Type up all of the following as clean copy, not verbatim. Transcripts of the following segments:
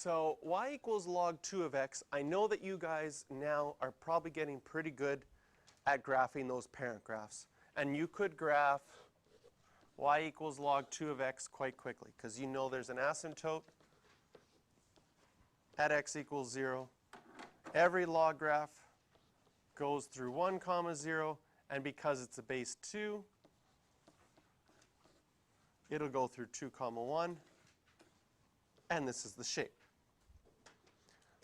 So y equals log 2 of x. I know that you guys now are probably getting pretty good at graphing those parent graphs. And you could graph y equals log 2 of x quite quickly, because you know there's an asymptote at x equals 0. Every log graph goes through 1 comma 0, and because it's a base 2, it'll go through 2 comma 1, and this is the shape.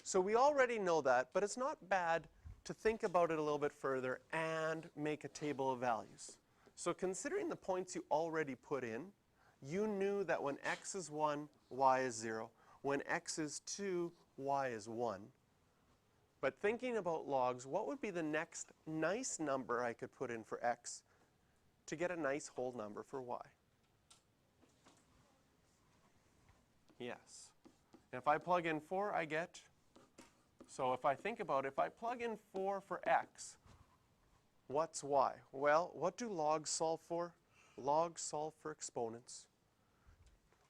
So we already know that, but it's not bad to think about it a little bit further and make a table of values. So considering the points you already put in, you knew that when x is 1, y is 0. When x is 2, y is 1. But thinking about logs, what would be the next nice number I could put in for x to get a nice whole number for y? Yes. And if I plug in 4, I get, so if I think about it, if I plug in 4 for x, what's y? Well, what do logs solve for? Logs solve for exponents.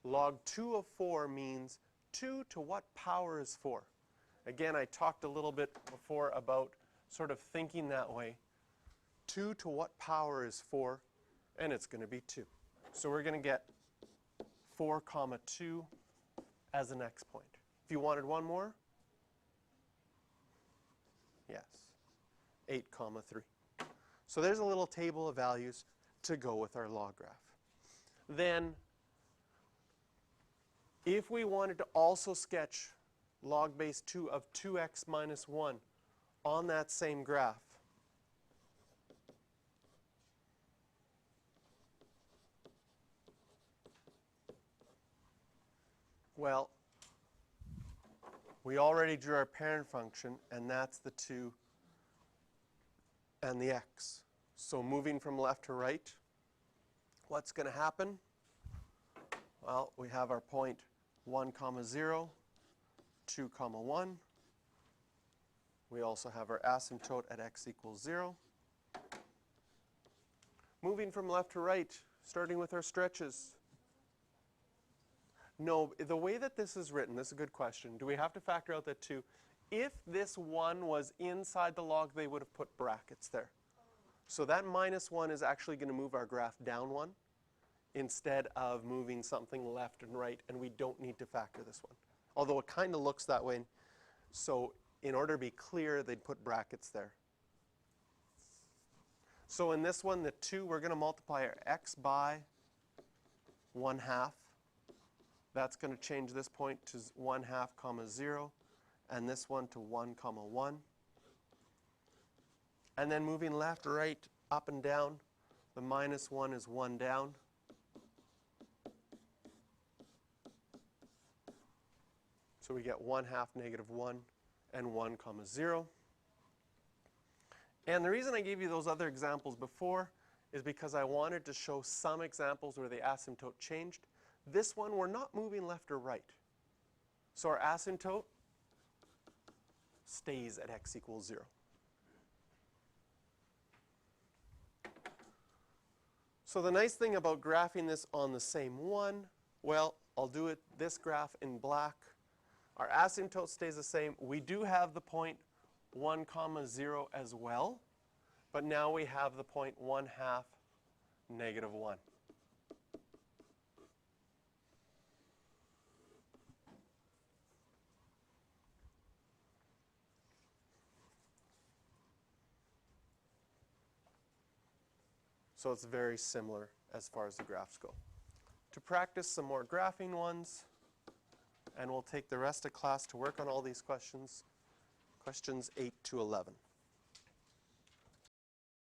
Log 2 of 4 means 2 to what power is 4? Again, I talked a little bit before about sort of thinking that way. 2 to what power is 4? And it's going to be 2. So we're going to get 4 comma 2 as the next point. If you wanted one more, yes, 8 comma 3. So there's a little table of values to go with our log graph. Then, if we wanted to also sketch log base 2 of 2x minus 1 on that same graph, well, we already drew our parent function, and that's the 2 and the x. So moving from left to right, what's going to happen? Well, we have our point 1 comma 0, 2 comma 1. We also have our asymptote at x equals 0. Moving from left to right, starting with our stretches. No, the way that this is written, this is a good question. Do we have to factor out that 2? If this 1 was inside the log, they would have put brackets there. So that minus 1 is actually going to move our graph down 1 instead of moving something left and right, and we don't need to factor this one. Although it kind of looks that way. So in order to be clear, they'd put brackets there. So in this one, the 2, we're going to multiply our x by 1/2. That's going to change this point to 1/2 comma 0, and this one to 1 comma 1. And then moving left, right, up and down, the minus 1 is 1 down. So we get 1/2 negative 1 and 1 comma 0. And the reason I gave you those other examples before is because I wanted to show some examples where the asymptote changed. This one, we're not moving left or right. So our asymptote stays at x equals 0. So the nice thing about graphing this on the same one, well, I'll do it this graph in black. Our asymptote stays the same. We do have the point 1 comma 0 as well, but now we have the point 1/2 negative 1. So it's very similar as far as the graphs go. To practice some more graphing ones, and we'll take the rest of class to work on all these questions, questions 8 to 11.